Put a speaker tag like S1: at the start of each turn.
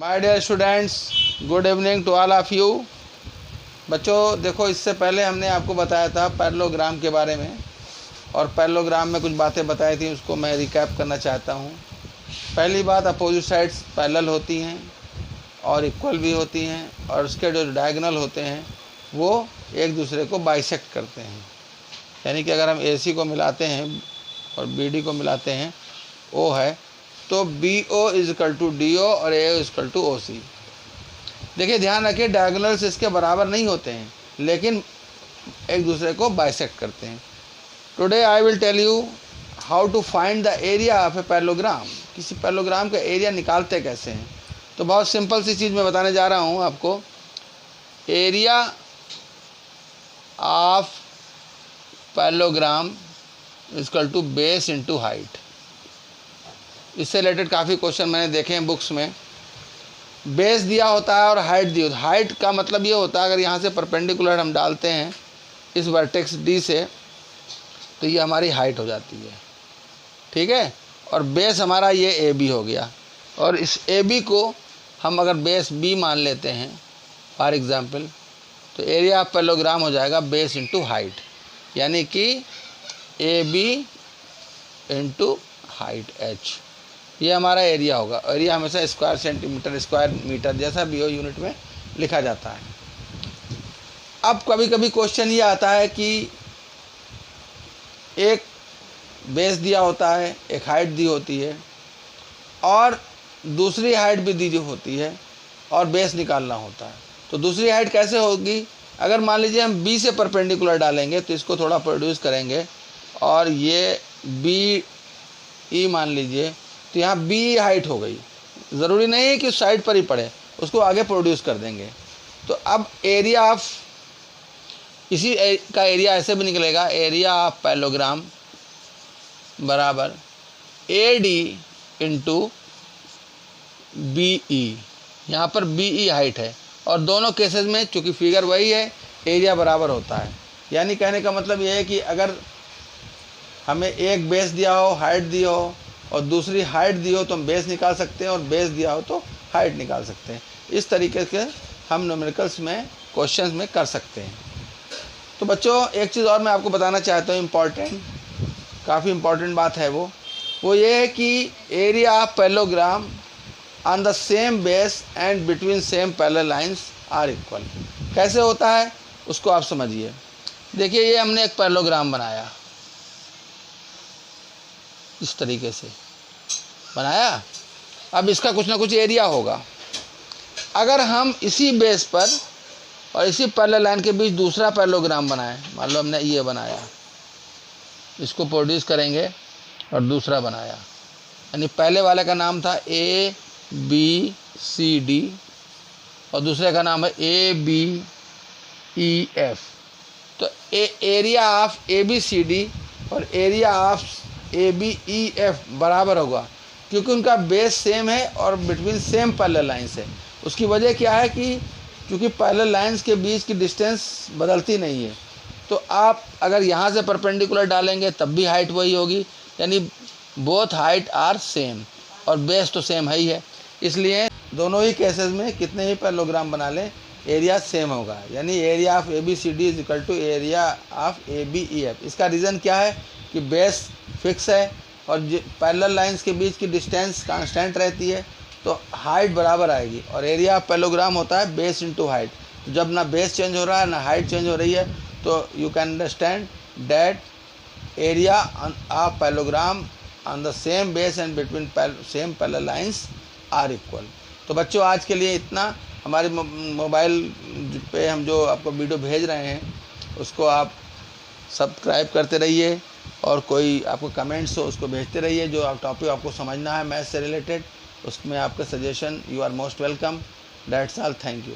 S1: My dear students, good evening to all of you. बच्चों देखो, इससे पहले हमने आपको बताया था पैरेललोग्राम के बारे में, और पैरेललोग्राम में कुछ बातें बताई थी, उसको मैं रिकैप करना चाहता हूँ। पहली बात, अपोजिट साइड्स पैरेलल होती हैं और इक्वल भी होती हैं, और उसके जो डायगोनल होते हैं वो एक दूसरे को बाइसेक्ट करते हैं। यानी कि अगर हम AC को मिलाते हैं और BD को मिलाते हैं, O है, तो BO is equal to DO और AO is equal to OC। देखिए, ध्यान रखिए, डायगोनल्स इसके बराबर नहीं होते हैं, लेकिन एक दूसरे को बाइसेक्ट करते हैं। Today I will tell you how to find the area of a parallelogram. किसी पैरेललोग्राम का एरिया निकालते कैसे हैं। तो बहुत सिंपल सी चीज़ मैं बताने जा रहा हूँ आपको। Area of parallelogram is equal to base into height. इससे रिलेटेड काफ़ी क्वेश्चन मैंने देखे हैं बुक्स में। बेस दिया होता है और हाइट दी होती है। हाइट का मतलब ये होता है, अगर यहाँ से परपेंडिकुलर हम डालते हैं इस वर्टेक्स D से, तो ये हमारी हाइट हो जाती है, ठीक है। और बेस हमारा ये AB हो गया, और इस AB को हम अगर बेस B मान लेते हैं फॉर एग्ज़ाम्पल, तो एरिया ऑफ पैरेललोग्राम हो जाएगा बेस इंटू हाइट, यानी कि AB इंटू हाइट H। ये हमारा एरिया होगा। एरिया हमेशा स्क्वायर सेंटीमीटर, स्क्वायर मीटर, जैसा भी हो यूनिट में लिखा जाता है। अब कभी कभी क्वेश्चन ये आता है कि एक बेस दिया होता है, एक हाइट दी होती है, और दूसरी हाइट भी दी होती है, और बेस निकालना होता है। तो दूसरी हाइट कैसे होगी? अगर मान लीजिए हम B से परपेंडिकुलर डालेंगे तो इसको थोड़ा प्रोड्यूस करेंगे, और ये BE मान लीजिए, तो यहाँ B हाइट हो गई। ज़रूरी नहीं है कि उस साइड पर ही पड़े, उसको आगे प्रोड्यूस कर देंगे। तो अब एरिया ऑफ इसी का एरिया ऐसे भी निकलेगा, एरिया ऑफ पैरेललोग्राम बराबर AD इंटू BE। यहाँ पर BE हाइट है, और दोनों केसेस में चूँकि फिगर वही है, एरिया बराबर होता है। यानी कहने का मतलब ये है कि अगर हमें एक बेस दिया हो, हाइट दी हो, और दूसरी हाइट दी हो, तो हम बेस निकाल सकते हैं, और बेस दिया हो तो हाइट निकाल सकते हैं। इस तरीके से हम न्यूमेरिकल्स में क्वेश्चंस में कर सकते हैं। तो बच्चों, एक चीज़ और मैं आपको बताना चाहता हूँ, इम्पॉर्टेंट, काफ़ी इम्पॉर्टेंट बात है वो ये है कि area of parallelogram on the same base and between same parallel lines are equal. कैसे होता है उसको आप समझिए। देखिए, ये हमने एक पैरेललोग्राम बनाया, इस तरीके से बनाया। अब इसका कुछ ना कुछ एरिया होगा। अगर हम इसी बेस पर और इसी पैरेलल लाइन के बीच दूसरा पैरेललोग्राम बनाएं, मान लो हमने ये बनाया, इसको प्रोड्यूस करेंगे और दूसरा बनाया, यानी पहले वाले का नाम था ABCD और दूसरे का नाम है ABEF। तो एरिया ऑफ ABCD और एरिया ऑफ ABEF बराबर होगा, क्योंकि उनका बेस सेम है और बिटवीन सेम पैरेलल लाइन्स है। उसकी वजह क्या है कि क्योंकि पैरेलल लाइन्स के बीच की डिस्टेंस बदलती नहीं है, तो आप अगर यहाँ से परपेंडिकुलर डालेंगे तब भी हाइट वही होगी, यानी बोथ हाइट आर सेम, और बेस तो सेम है ही है। इसलिए दोनों ही केसेस में कितने ही पैरेललोग्राम बना लें, एरिया सेम होगा, यानी area of ABCD is equal to area of ABEF। इसका रीज़न क्या है कि बेस फिक्स है और पैरेलल लाइंस के बीच की डिस्टेंस कांस्टेंट रहती है, तो हाइट बराबर आएगी। और एरिया ऑफ पैरेललोग्राम होता है बेस इंटू हाइट। तो जब ना बेस चेंज हो रहा है ना हाइट चेंज हो रही है, तो you can understand that area of parallelogram on the same base and between same parallel lines are equal. तो बच्चों, आज के लिए इतना। हमारे मोबाइल पे हम जो आपको वीडियो भेज रहे हैं उसको आप सब्सक्राइब करते रहिए, और कोई आपको कमेंट्स हो उसको भेजते रहिए। जो टॉपिक आपको समझना है मैथ से रिलेटेड, उसमें आपका suggestion, you are most welcome. That's all, thank you.